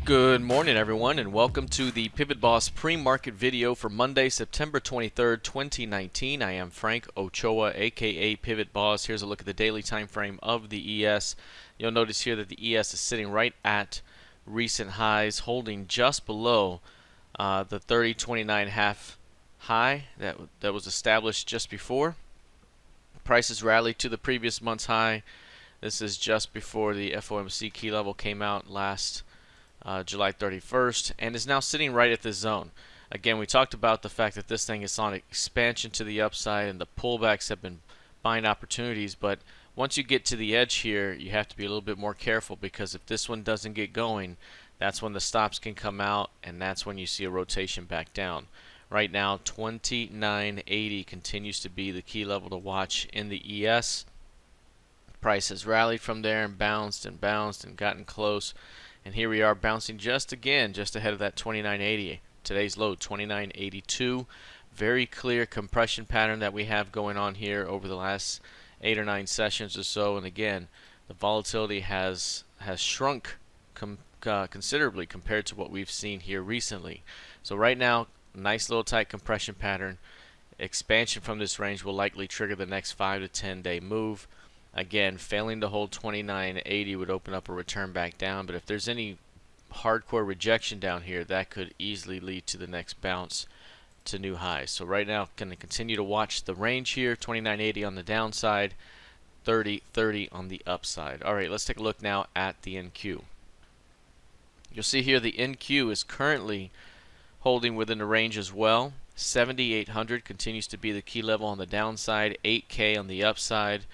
Good morning, everyone, and welcome to the PivotBoss pre-market video for Monday, September 23rd, 2019. I am Frank Ochoa, aka PivotBoss. Here's a look at the daily time frame of the ES. You'll notice here that the ES is sitting right at recent highs, holding just below the 30.29.5 high that was established just before. Prices rallied to the previous month's high. This is just before the FOMC key level came out last July 31st, and is now sitting right at this zone. Again, we talked about the fact that this thing is on expansion to the upside and the pullbacks have been buying opportunities, but once you get to the edge here, you have to be a little bit more careful, because if this one doesn't get going, that's when the stops can come out, and that's when you see a rotation back down. Right now, 29.80 continues to be the key level to watch in the ES. Price has rallied from there and bounced and gotten close. And here we are bouncing just ahead of that 29.80. Today's low, 29.82. Very clear compression pattern that we have going on here over the last 8 or 9 sessions or so. And again, the volatility has shrunk considerably compared to what we've seen here recently. So right now, nice little tight compression pattern. Expansion from this range will likely trigger the next 5 to 10 day move. Again, failing to hold 29.80 would open up a return back down, but if there's any hardcore rejection down here, that could easily lead to the next bounce to new highs. So right now, going to continue to watch the range here, 29.80 on the downside, 30.30 on the upside. All right, let's take a look now at the NQ. You'll see here the NQ is currently holding within the range as well. 7,800 continues to be the key level on the downside, 8K on the upside.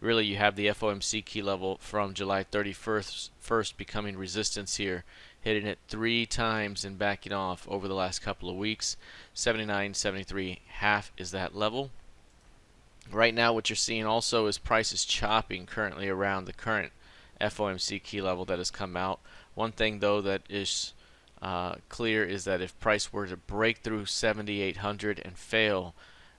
Really, you have the FOMC key level from July 31st becoming resistance here, hitting it 3 times and backing off over the last couple of weeks. 79.73.5 is that level. Right now, what you're seeing also is prices chopping currently around the current FOMC key level that has come out. One thing, though, that is clear is that if price were to break through 7,800 and fail,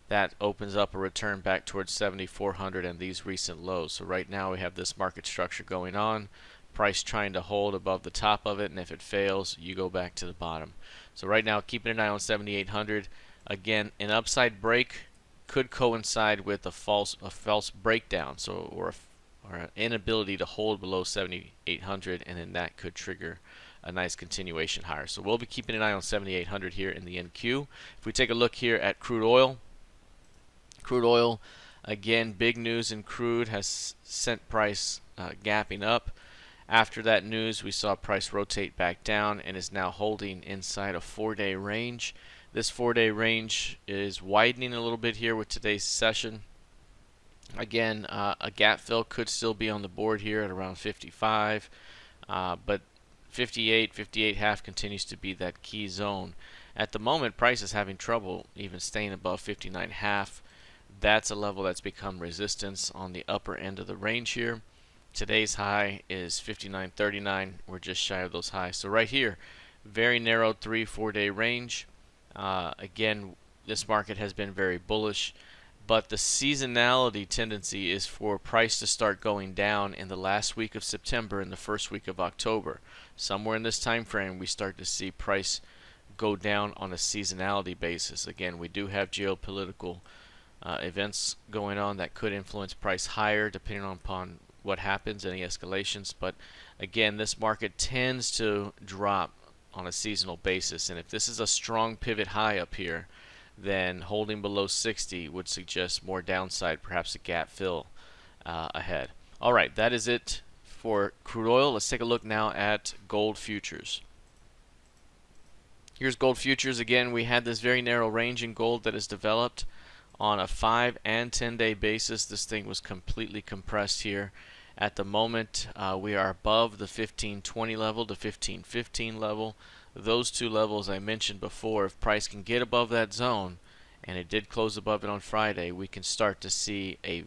that opens up a return back towards 7,400 and these recent lows. So right now we have this market structure going on, price trying to hold above the top of it, and if it fails, you go back to the bottom. So right now, keeping an eye on 7,800. Again, an upside break could coincide with a false breakdown, or an inability to hold below 7,800, and then that could trigger a nice continuation higher. So we'll be keeping an eye on 7,800 here in the NQ. If we take a look here at crude oil, again, big news in crude has sent price gapping up. After that news, we saw price rotate back down and is now holding inside a 4-day range. This 4-day range is widening a little bit here with today's session. Again, a gap fill could still be on the board here at around 55, but 58.5 continues to be that key zone. At the moment, price is having trouble even staying above 59.5. That's a level that's become resistance on the upper end of the range here. Today's high is 59.39. We're just shy of those highs. So right here, very narrow 3-4 day range. Again, this market has been very bullish, but the seasonality tendency is for price to start going down in the last week of September and the first week of October. Somewhere in this time frame, we start to see price go down on a seasonality basis. Again, we do have geopolitical events going on that could influence price higher depending upon what happens, any escalations. But again, this market tends to drop on a seasonal basis, and if this is a strong pivot high up here, then holding below 60 would suggest more downside, perhaps a gap fill ahead. Alright, that is it for crude oil. Let's take a look now at gold futures. Here's gold futures. Again, we had this very narrow range in gold that has developed. On a 5 and 10 day basis, this thing was completely compressed here. At the moment, we are above the 1520 level, the 1515 level. Those two levels I mentioned before, if price can get above that zone, and it did close above it on Friday, we can start to see a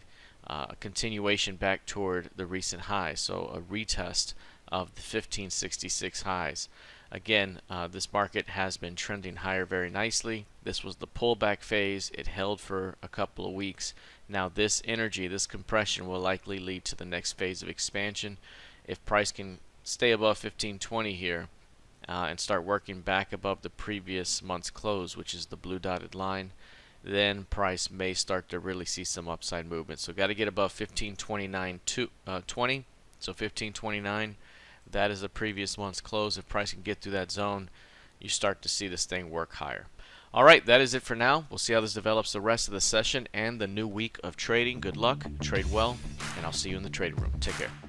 continuation back toward the recent highs, so a retest of the 1566 highs. Again, this market has been trending higher very nicely. This was the pullback phase. It held for a couple of weeks. Now this energy, this compression will likely lead to the next phase of expansion. If price can stay above 1520 here, and start working back above the previous month's close, which is the blue dotted line, then price may start to really see some upside movement. So got to get above 1529.20. So 1529, that is the previous month's close. If price can get through that zone, you start to see this thing work higher. All right, that is it for now. We'll see how this develops the rest of the session and the new week of trading. Good luck, trade well, and I'll see you in the trading room. Take care.